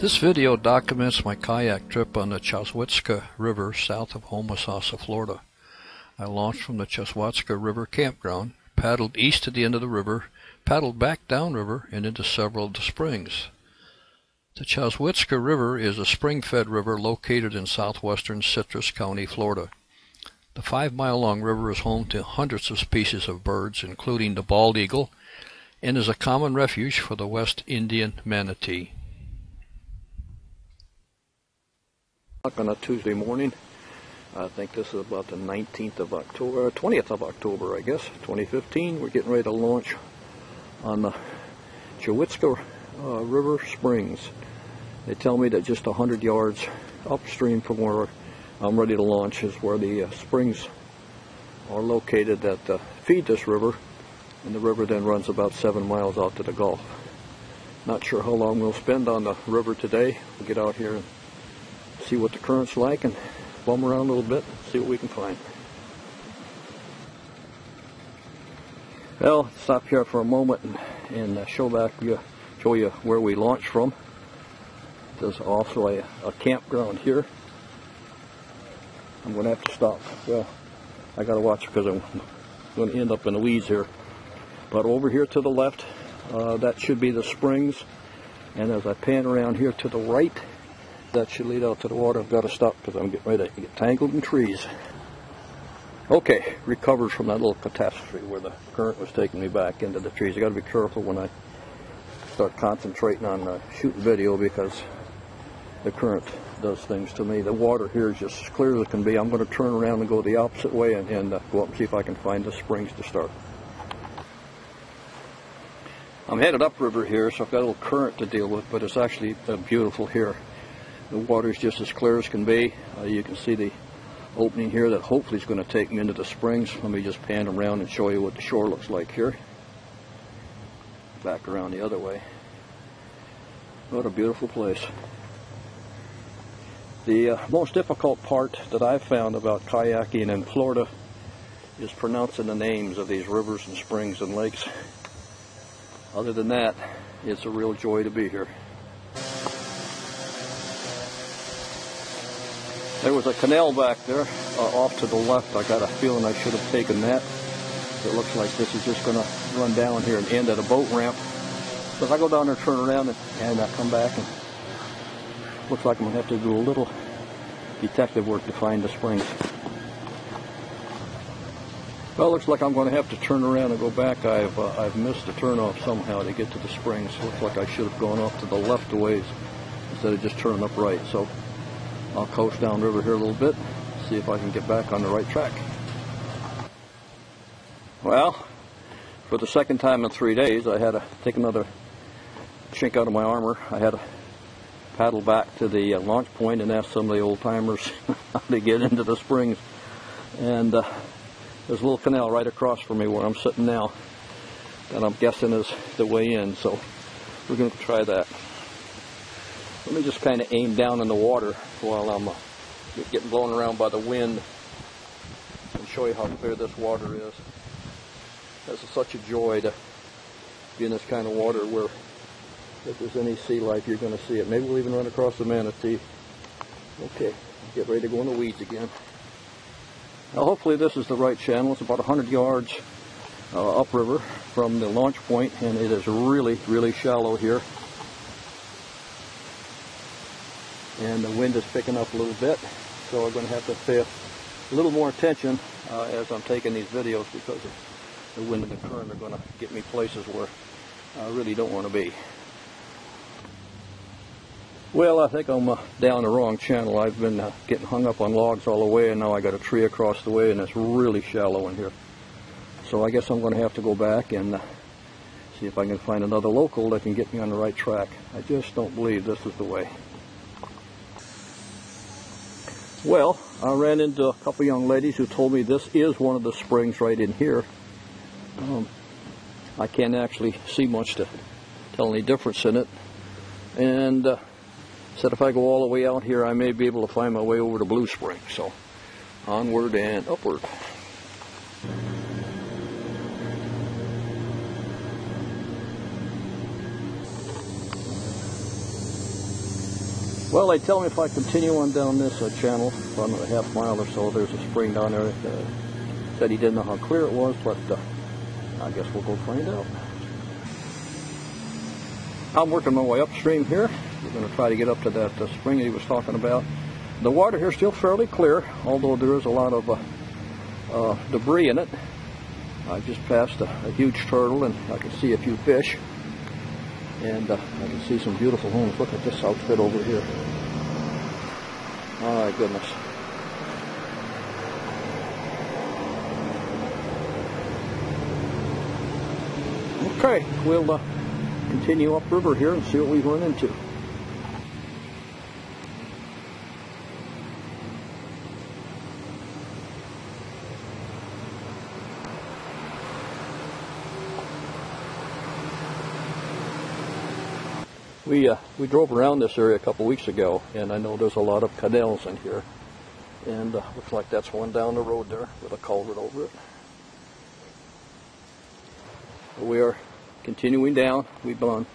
This video documents my kayak trip on the Chassahowitzka River south of Homosassa, Florida. I launched from the Chassahowitzka River Campground, paddled east to the end of the river, paddled back downriver and into several of the springs. The Chassahowitzka River is a spring-fed river located in southwestern Citrus County, Florida. The 5-mile-long river is home to hundreds of species of birds, including the bald eagle, and is a common refuge for the West Indian manatee. On a Tuesday morning, I think this is about the 19th of October, 20th of October, I guess, 2015. We're getting ready to launch on the Chassahowitzka River Springs. They tell me that just 100 yards upstream from where I'm ready to launch is where the springs are located that feed this river, and the river then runs about 7 miles out to the Gulf. Not sure how long we'll spend on the river today. We'll get out here and see what the current's like and bum around a little bit, see what we can find. Well, stop here for a moment and show you where we launched from. There's also a campground here. I'm going to have to stop. Well, I got to watch because I'm going to end up in the weeds here. But over here to the left, that should be the springs. And as I pan around here to the right, that should lead out to the water. I've got to stop because I'm getting ready to get tangled in trees. Okay, recovered from that little catastrophe where the current was taking me back into the trees. I got to be careful when I start concentrating on shooting video because the current does things to me. The water here is just as clear as it can be. I'm going to turn around and go the opposite way and go up and see if I can find the springs to start. I'm headed upriver here, so I've got a little current to deal with, but it's actually beautiful here. The water is just as clear as can be. You can see the opening here that hopefully is going to take me into the springs. Let me just pan around and show you what the shore looks like here. Back around the other way. What a beautiful place. The most difficult part that I've found about kayaking in Florida is pronouncing the names of these rivers and springs and lakes. Other than that, it's a real joy to be here. There was a canal back there off to the left. I got a feeling I should have taken that. It looks like this is just going to run down here and end at a boat ramp. So if I go down there, turn around, and I come back, and looks like I'm going to have to do a little detective work to find the springs. Well, it looks like I'm going to have to turn around and go back. I've missed the turnoff somehow to get to the springs. Looks like I should have gone off to the left a ways instead of just turning up right. So I'll coast downriver here a little bit, see if I can get back on the right track. Well, for the second time in 3 days, I had to take another chink out of my armor. I had to paddle back to the launch point and ask some of the old-timers how to get into the springs. And there's a little canal right across from me where I'm sitting now that I'm guessing is the way in, so we're going to try that. Let me just kind of aim down in the water while I'm getting blown around by the wind and show you how clear this water is. This is such a joy to be in this kind of water where if there's any sea life, you're going to see it. Maybe we'll even run across the manatee. Okay, get ready to go in the weeds again. Now hopefully this is the right channel. It's about 100 yards upriver from the launch point, and it is really, really shallow here. And the wind is picking up a little bit, so I'm going to have to pay a little more attention as I'm taking these videos because the wind and the current are going to get me places where I really don't want to be. Well, I think I'm down the wrong channel. I've been getting hung up on logs all the way, and now I got a tree across the way, and it's really shallow in here. So I guess I'm going to have to go back and see if I can find another local that can get me on the right track. I just don't believe this is the way. Well, I ran into a couple young ladies who told me this is one of the springs right in here. I can't actually see much to tell any difference in it. And said if I go all the way out here, I may be able to find my way over to Blue Spring. So onward and upward. Well, they tell me if I continue on down this channel, about a half mile or so, there's a spring down there. Said he didn't know how clear it was, but I guess we'll go find out. I'm working my way upstream here. We're going to try to get up to that spring that he was talking about. The water here is still fairly clear, although there is a lot of debris in it. I just passed a huge turtle, and I can see a few fish. And I can see some beautiful homes. Look at this outfit over here. Oh my goodness. Okay, we'll continue upriver here and see what we run into. We drove around this area a couple weeks ago, and I know there's a lot of canals in here, and looks like that's one down the road there with a culvert over it. We are continuing down. We've gone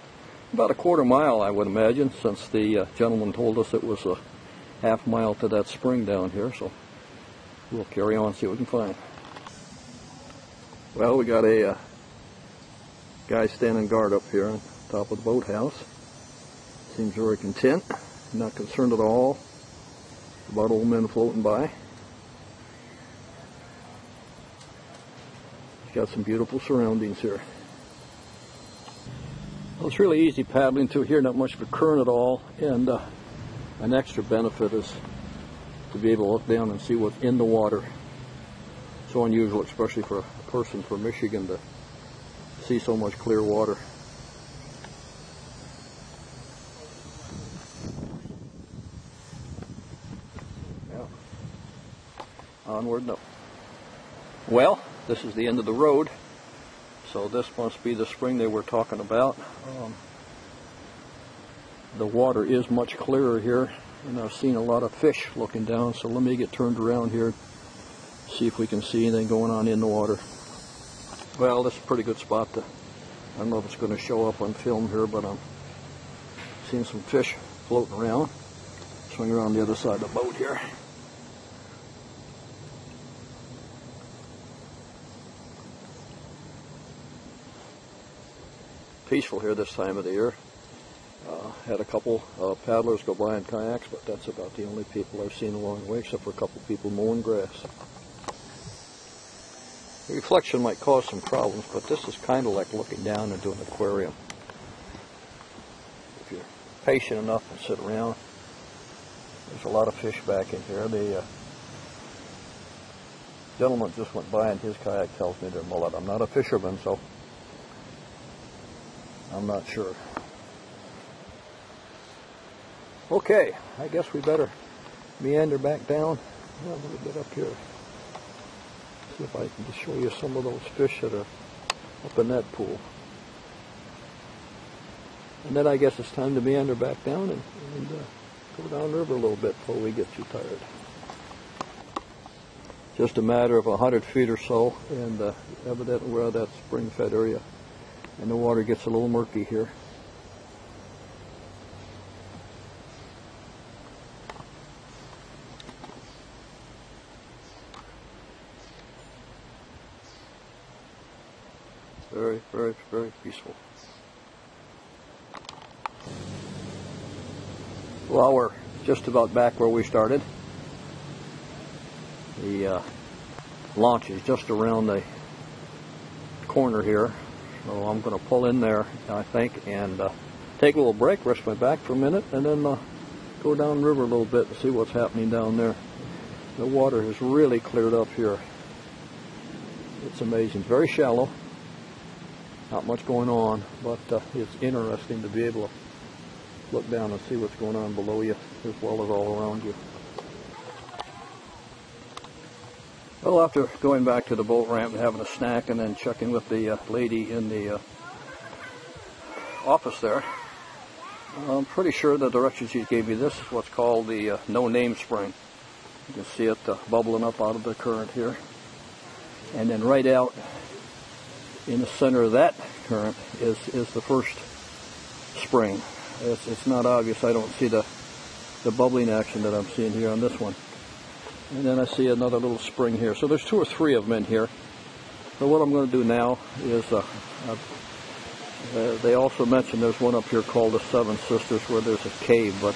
about a quarter mile, I would imagine, since the gentleman told us it was a half mile to that spring down here, so we'll carry on and see what we can find. Well, we got a guy standing guard up here on top of the boathouse. Seems very content, not concerned at all about old men floating by. He's got some beautiful surroundings here. Well, it's really easy paddling through here, not much of a current at all, and an extra benefit is to be able to look down and see what's in the water. So unusual, especially for a person from Michigan, to see so much clear water. Onward, no. Well, this is the end of the road, so this must be the spring they were talking about. The water is much clearer here, and I've seen a lot of fish looking down, so let me get turned around here, see if we can see anything going on in the water. Well, this is a pretty good spot to, I don't know if it's going to show up on film here, but I'm seeing some fish floating around. Swing around the other side of the boat here. Peaceful here this time of the year. Had a couple paddlers go by in kayaks, but that's about the only people I've seen along the way, except for a couple people mowing grass. The reflection might cause some problems, but this is kind of like looking down into an aquarium. If you're patient enough and sit around, there's a lot of fish back in here. The gentleman just went by in his kayak, tells me they're mullet. I'm not a fisherman, so I'm not sure. Okay, I guess we better meander back down a little bit up here. See if I can just show you some of those fish that are up in that pool. And then I guess it's time to meander back down and go down the river a little bit before we get too tired. Just a matter of 100 feet or so, and evidently we're at that spring-fed area. And the water gets a little murky here. Very, very, very peaceful. Well, we're just about back where we started. The launch is just around the corner here. So I'm going to pull in there, I think, and take a little break, rest my back for a minute, and then go down the river a little bit and see what's happening down there. The water has really cleared up here. It's amazing. Very shallow. Not much going on, but it's interesting to be able to look down and see what's going on below you as well as all around you. Well, after going back to the boat ramp and having a snack and then checking with the lady in the office there, I'm pretty sure the directions she gave me, this is what's called the no-name spring. You can see it bubbling up out of the current here. And then right out in the center of that current is the first spring. It's not obvious. I don't see the the bubbling action that I'm seeing here on this one. And then I see another little spring here. So there's 2 or 3 of them in here. So what I'm going to do now is, they also mentioned there's one up here called the Seven Sisters where there's a cave, but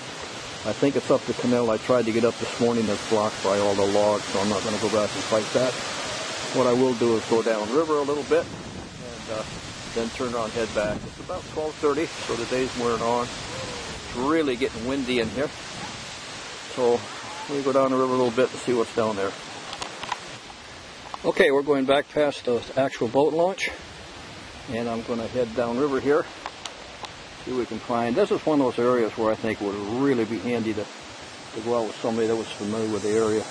I think it's up the canal. I tried to get up this morning. It's blocked by all the logs, so I'm not going to go back and fight that. What I will do is go down river a little bit and then turn around and head back. It's about 12:30, so the day's wearing on. It's really getting windy in here. So we'll go down the river a little bit and see what's down there. Okay, we're going back past the actual boat launch, and I'm going to head down river here, see what we can find. This is one of those areas where I think it would really be handy to go out with somebody that was familiar with the area.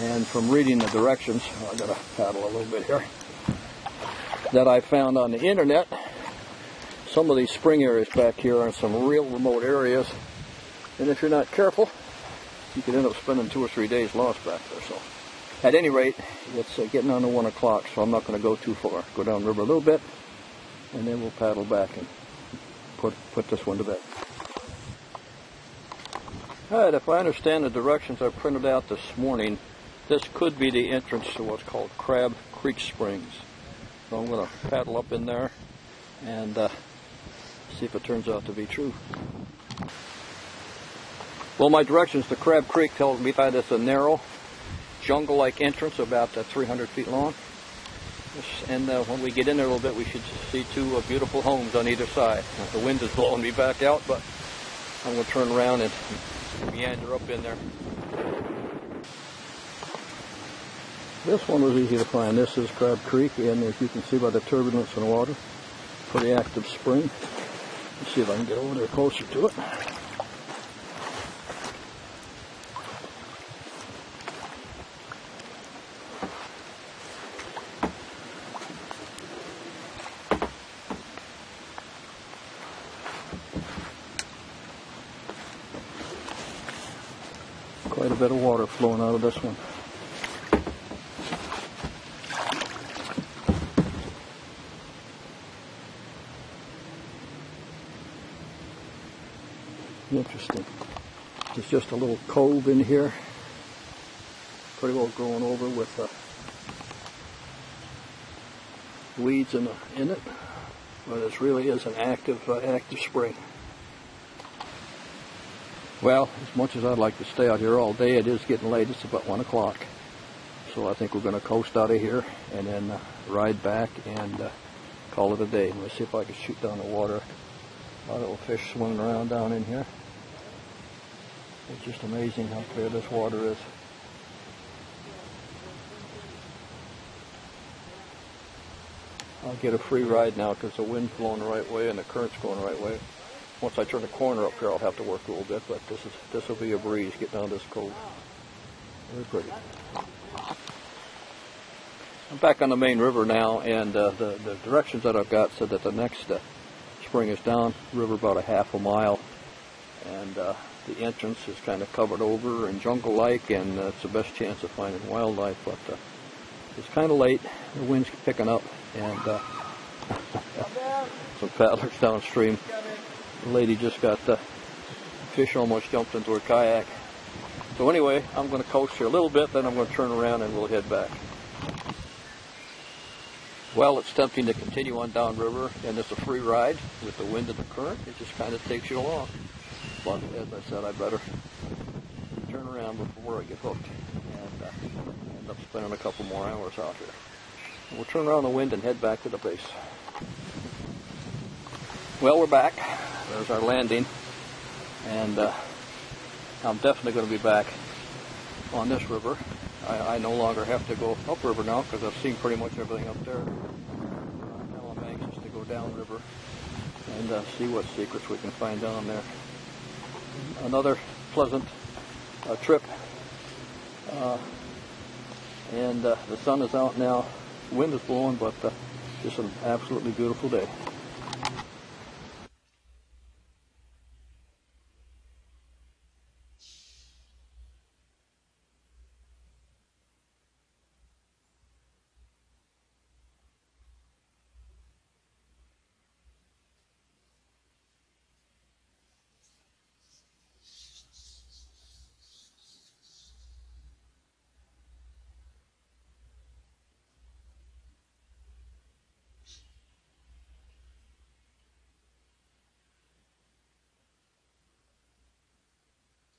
And from reading the directions, I've got to paddle a little bit here, that I found on the internet, some of these spring areas back here are in some real remote areas, and if you're not careful, you could end up spending 2 or 3 days lost back there. So at any rate, it's getting on to 1 o'clock, so I'm not going to go too far. Go down river a little bit, and then we'll paddle back and put this one to bed. All right, if I understand the directions I printed out this morning, this could be the entrance to what's called Crab Creek Springs. So I'm going to paddle up in there and see if it turns out to be true. Well, my directions to Crab Creek tells me that it's a narrow, jungle-like entrance about 300 feet long. And when we get in there a little bit, we should see 2 beautiful homes on either side. The wind is blowing me back out, but I'm going to turn around and meander up in there. This one was easy to find. This is Crab Creek, and as you can see by the turbulence in the water, pretty active spring. Let's see if I can get over there closer to it. Quite a bit of water flowing out of this one. Interesting. There's just a little cove in here, pretty well grown over with weeds in it, but it really is an active spring. Well, as much as I'd like to stay out here all day, it is getting late. It's about 1 o'clock, so I think we're going to coast out of here and then ride back and call it a day. Let's see if I can shoot down the water. A lot of little fish swimming around down in here. It's just amazing how clear this water is. I'll get a free ride now because the wind's blowing the right way and the current's going the right way. Once I turn the corner up here, I'll have to work a little bit, but this will be a breeze getting down this cove. Very pretty. I'm back on the main river now, and the directions that I've got said that the next spring is down river about a half a mile, and the entrance is kind of covered over and jungle-like, and it's the best chance of finding wildlife, but it's kind of late, the wind's picking up, and some paddlers downstream. The lady just got fish almost jumped into her kayak. So anyway, I'm going to coast here a little bit, then I'm going to turn around and we'll head back. Well, it's tempting to continue on downriver, and it's a free ride with the wind and the current. It just kind of takes you along. But as I said, I better turn around before I get hooked and end up spending a couple more hours out here. We'll turn around the wind and head back to the base. Well, we're back. There's our landing, and I'm definitely going to be back on this river. I no longer have to go upriver now because I've seen pretty much everything up there. Now I'm anxious to go downriver and see what secrets we can find down there. Another pleasant trip, and the sun is out now. Wind is blowing, but just an absolutely beautiful day.